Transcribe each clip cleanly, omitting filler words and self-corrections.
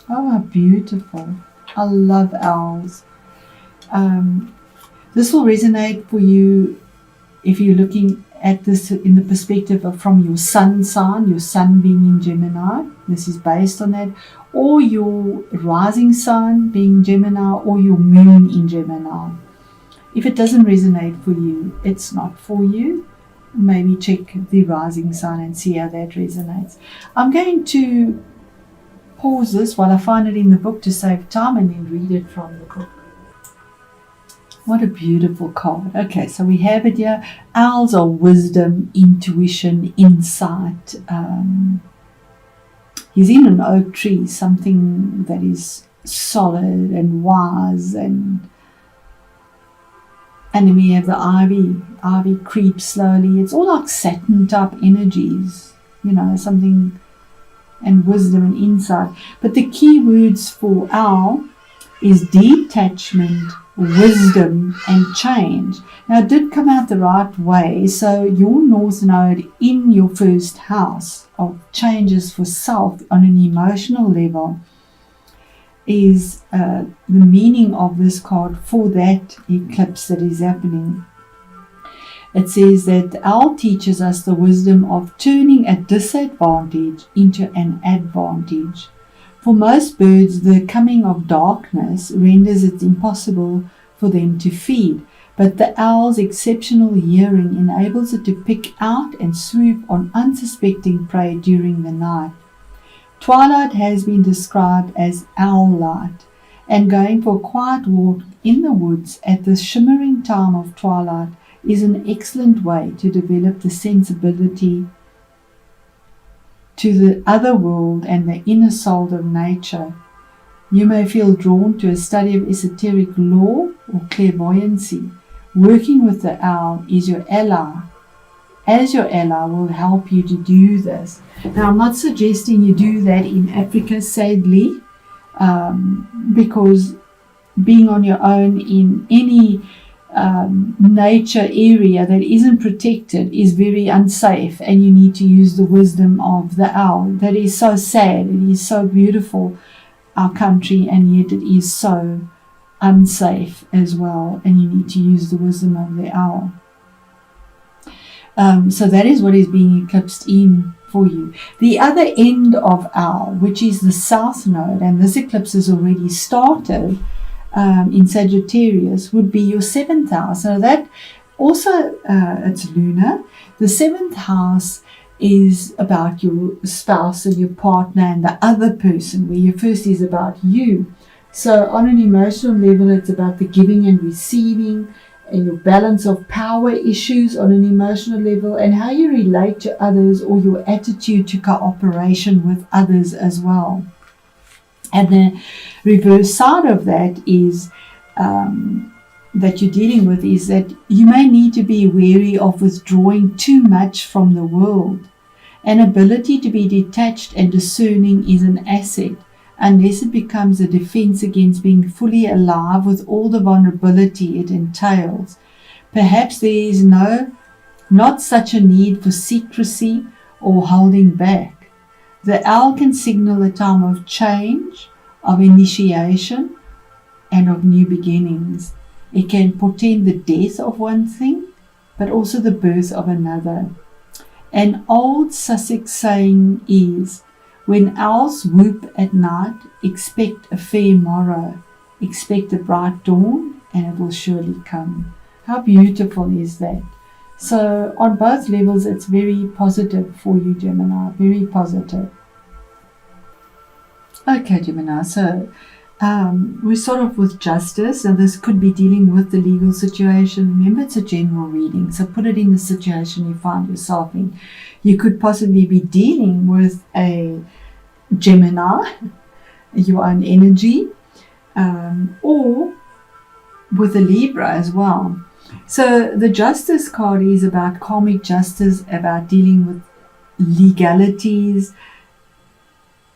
Oh, how beautiful. I love owls. This will resonate for you if you're looking at this in the perspective of from your sun sign, your sun being in Gemini. This is based on that. Or your rising sign being Gemini, or your moon in Gemini. If it doesn't resonate for you, it's not for you. Maybe check the rising sign and see how that resonates. I'm going to pause this while I find it in the book to save time and then read it from the book. What a beautiful card. Okay, so we have it here. Owls are wisdom, intuition, insight. He's in an oak tree, something that is solid and wise, and then we have the ivy. Ivy creeps slowly. It's all like Saturn type energies, something, and wisdom and insight. But the key words for owl is detachment, wisdom, and change. Now, it did come out the right way. So your North Node in your first house of changes for self on an emotional level is the meaning of this card for that eclipse that is happening. It says that the owl teaches us the wisdom of turning a disadvantage into an advantage. For most birds, the coming of darkness renders it impossible for them to feed, but the owl's exceptional hearing enables it to pick out and swoop on unsuspecting prey during the night. Twilight has been described as owl light, and going for a quiet walk in the woods at the shimmering time of twilight is an excellent way to develop the sensibility to the other world and the inner soul of nature. You may feel drawn to a study of esoteric lore or clairvoyancy. Working with the owl is your ally, as your ally will help you to do this. Now, I'm not suggesting you do that in Africa, sadly, because being on your own in any nature area that isn't protected is very unsafe, and you need to use the wisdom of the owl. That is so sad. It is so beautiful, our country, and yet it is so unsafe as well, and you need to use the wisdom of the owl. So that is what is being eclipsed in for you. The other end of owl, which is the south node, and this eclipse has already started in Sagittarius, would be your 7th house. So that also, it's lunar. The 7th house is about your spouse and your partner and the other person, where your first is about you. So on an emotional level, it's about the giving and receiving, and your balance of power issues on an emotional level, and how you relate to others, or your attitude to cooperation with others as well. And the reverse side of that is that you're dealing with is that you may need to be wary of withdrawing too much from the world. An ability to be detached and discerning is an asset, unless it becomes a defense against being fully alive with all the vulnerability it entails. Perhaps there is not such a need for secrecy or holding back. The owl can signal a time of change, of initiation, and of new beginnings. It can portend the death of one thing, but also the birth of another. An old Sussex saying is, "When owls whoop at night, expect a fair morrow, expect a bright dawn, and it will surely come." How beautiful is that? So on both levels, it's very positive for you, Gemini, very positive. Okay, Gemini, so we start off with justice, and this could be dealing with the legal situation. Remember, it's a general reading, so put it in the situation you find yourself in. You could possibly be dealing with a Gemini, your own energy, or with a Libra as well. So the justice card is about karmic justice, about dealing with legalities,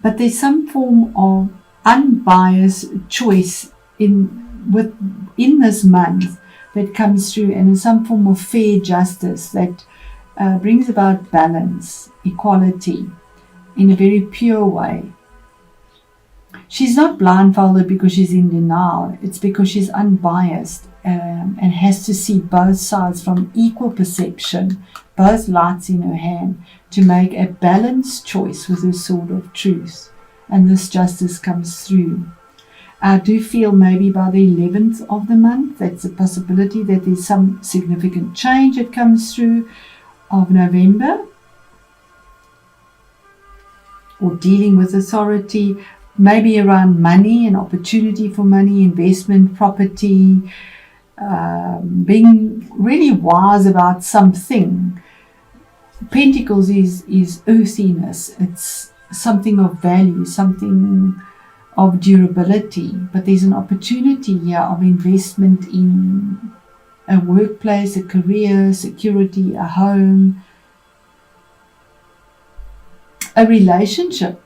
but there's some form of unbiased choice in this month that comes through, and some form of fair justice that brings about balance, equality, in a very pure way. She's not blindfolded because she's in denial. It's because she's unbiased and has to see both sides from equal perception, both lights in her hand, to make a balanced choice with her sword of truth. And this justice comes through. I do feel maybe by the 11th of the month, that's a possibility that there's some significant change that comes through of November, or dealing with authority, maybe around money, an opportunity for money, investment, property, being really wise about something. Pentacles is earthiness. It's something of value, something of durability, but there's an opportunity here of investment in a workplace, a career, security, a home, a relationship,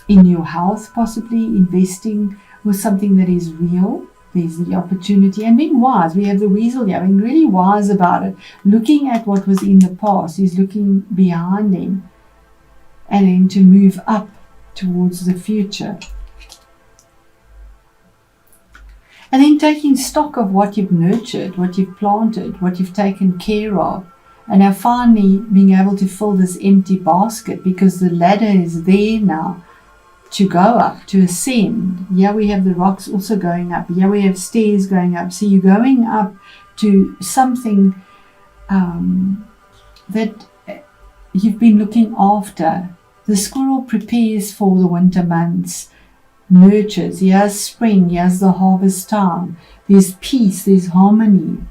in your health, possibly investing with something that is real. There's the opportunity, and being wise. We have the weasel here, being really wise about it, looking at what was in the past. He's looking behind him and then to move up towards the future. And then taking stock of what you've nurtured, what you've planted, what you've taken care of. And now finally being able to fill this empty basket, because the ladder is there now to go up, to ascend. Here we have the rocks also going up. Here we have stairs going up. So you're going up to something that you've been looking after. The squirrel prepares for the winter months, nurtures. Here's spring, here's the harvest time. There's peace, there's harmony.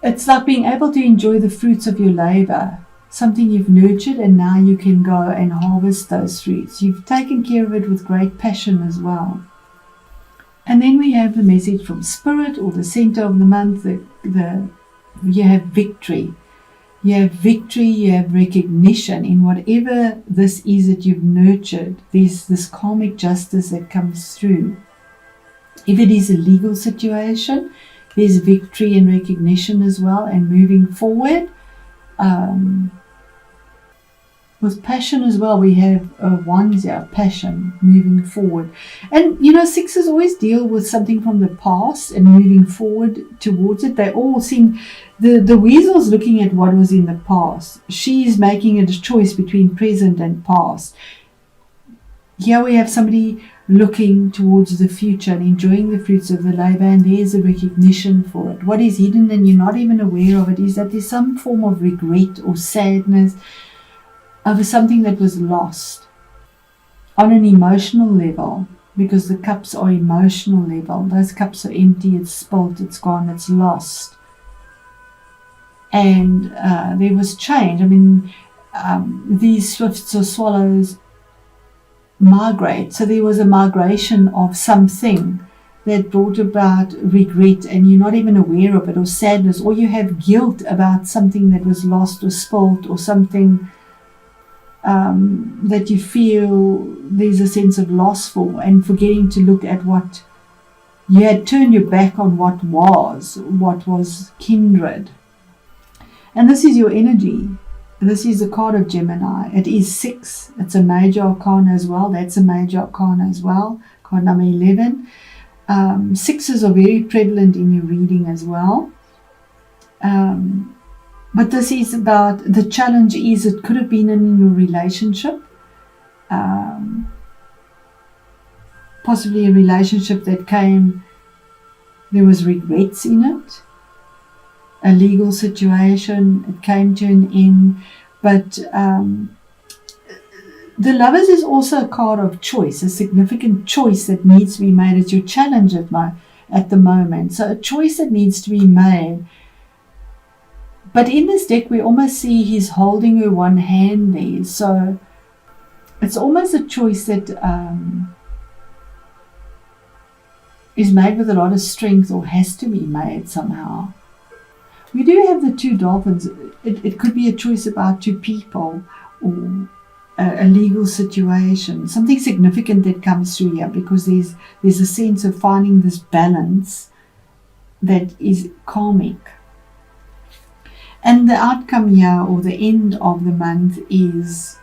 It's like being able to enjoy the fruits of your labor, something you've nurtured, and now you can go and harvest those fruits. You've taken care of it with great passion as well. And then we have the message from Spirit, or the center of the month. You have victory. You have victory, you have recognition in whatever this is that you've nurtured. There's this karmic justice that comes through. If it is a legal situation, there's victory and recognition as well, and moving forward. With passion as well, we have wands here, passion, moving forward. And sixes always deal with something from the past and moving forward towards it. They all seem, the weasel's looking at what was in the past. She's making a choice between present and past. Here we have somebody looking towards the future and enjoying the fruits of the labor, and there's a recognition for it. What is hidden and you're not even aware of it is that there's some form of regret or sadness over something that was lost on an emotional level, because the cups are emotional level. Those cups are empty, it's spilt, it's gone, it's lost. And there was change. These swifts or swallows migrate. So there was a migration of something that brought about regret, and you're not even aware of it, or sadness, or you have guilt about something that was lost or spilt, or something that you feel there's a sense of loss for, and forgetting to look at what you had turned your back on, what was kindred. And this is your energy. This is the card of Gemini. It is 6. It's a major arcana as well. That's a major arcana as well. Card number 11. Sixes are very prevalent in your reading as well. But this is about, the challenge is, it could have been in a relationship. Possibly a relationship that there was regrets in it. A legal situation, it came to an end. But the Lovers is also a card of choice, a significant choice that needs to be made. It's your challenge at the moment. So a choice that needs to be made. But in this deck, we almost see he's holding her one hand there. So it's almost a choice that is made with a lot of strength, or has to be made somehow. We do have the 2 dolphins. It could be a choice about 2 people, or a legal situation, something significant that comes through here, because there's a sense of finding this balance that is karmic. And the outcome here, or the end of the month, is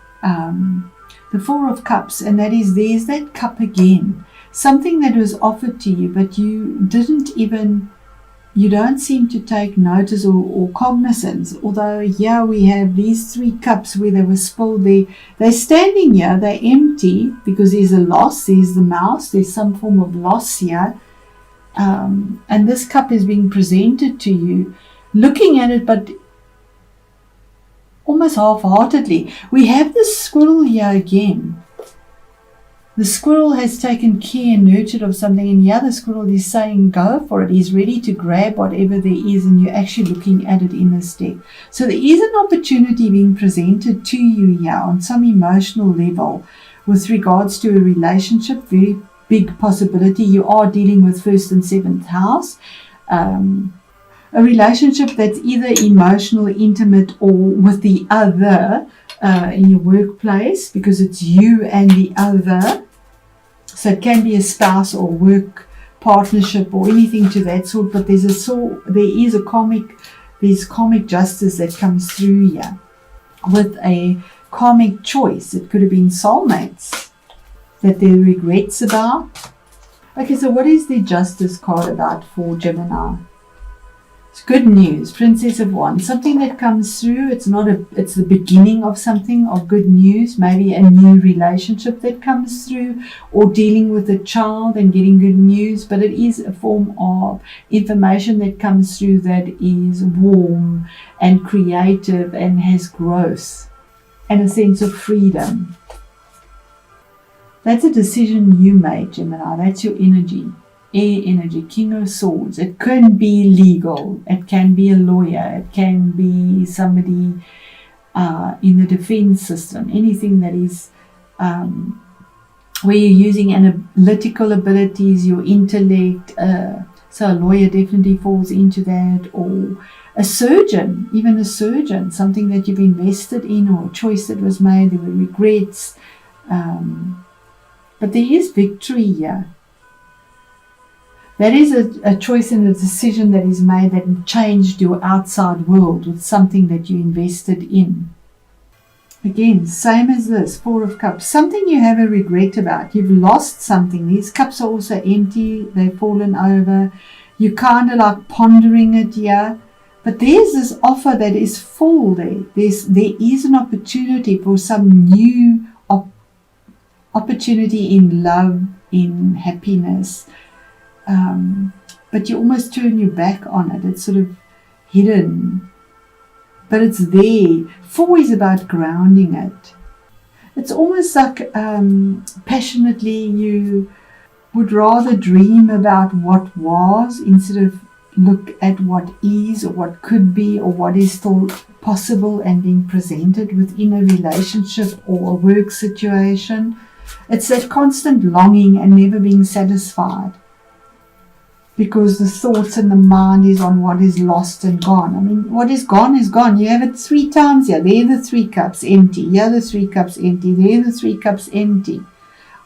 the Four of Cups, and that is, there's that cup again. Something that was offered to you, but you don't seem to take notice or cognizance. Although here we have these 3 cups where they were spilled there. They're standing here, they're empty, because there's a loss, there's the mouse, there's some form of loss here. And this cup is being presented to you, looking at it, but almost half-heartedly. We have the squirrel here again. The squirrel has taken care and nurtured of something, and the other squirrel is saying, go for it. He's ready to grab whatever there is, and you're actually looking at it in this deck. So there is an opportunity being presented to you here on some emotional level with regards to a relationship. Very big possibility. You are dealing with 1st and 7th house. A relationship that's either emotional, intimate, or with the other in your workplace, because it's you and the other. So it can be a spouse or work partnership or anything to that sort. But there's karmic justice that comes through here with a karmic choice. It could have been soulmates that there are regrets about. Okay, so what is the justice card about for Gemini? It's good news, Princess of Wands, something that comes through. It's the beginning of something, of good news, maybe a new relationship that comes through, or dealing with a child and getting good news. But it is a form of information that comes through that is warm and creative and has growth and a sense of freedom. That's a decision you made, Gemini. That's your energy. Air energy, King of Swords. It can be legal. It can be a lawyer. It can be somebody in the defense system. Anything that is where you're using analytical abilities, your intellect. So a lawyer definitely falls into that. Or a surgeon, even a surgeon. Something that you've invested in, or a choice that was made. There were regrets. But there is victory here. That is a choice and a decision that is made that changed your outside world with something that you invested in. Again, same as this, Four of Cups. Something you have a regret about. You've lost something. These cups are also empty. They've fallen over. You're kind of like pondering it here. But there's this offer that is full there. There is an opportunity for some new opportunity in love, in happiness. But you almost turn your back on it. It's sort of hidden, but it's there. 4 is about grounding it. It's almost like passionately you would rather dream about what was instead of look at what is, or what could be, or what is still possible and being presented within a relationship or a work situation. It's that constant longing and never being satisfied, because the thoughts and the mind is on what is lost and gone. I mean, what is gone is gone. You have it 3 times here. There are the 3 cups empty. Here are the 3 cups empty. There are the 3 cups empty.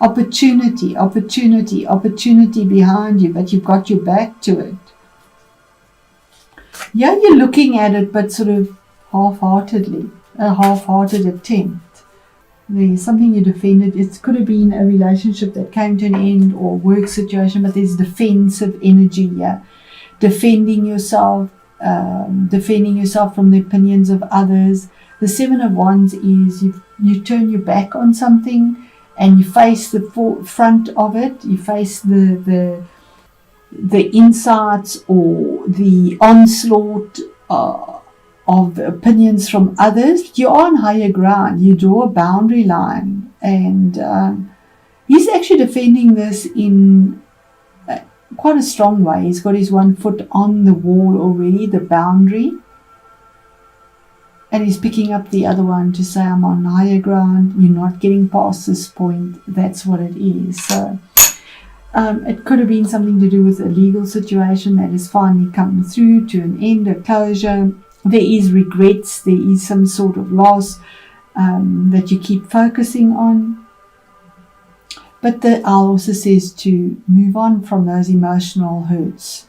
Opportunity, opportunity, opportunity behind you, but you've got your back to it. Yeah, you're looking at it, but sort of half-heartedly, a half-hearted attempt. There's something you defended. It could have been a relationship that came to an end, or a work situation, but there's defensive energy here. Defending yourself from the opinions of others. The 7 of Wands is you turn your back on something and you face the front of it. You face the insights or the onslaught of the opinions from others. You're on higher ground. You draw a boundary line, and he's actually defending this in quite a strong way. He's got his 1 foot on the wall already, the boundary, and he's picking up the other one to say, I'm on higher ground. You're not getting past this point. That's what it is. So it could have been something to do with a legal situation that is finally coming through to an end, a closure. There is regrets, there is some sort of loss that you keep focusing on. But the owl also says to move on from those emotional hurts.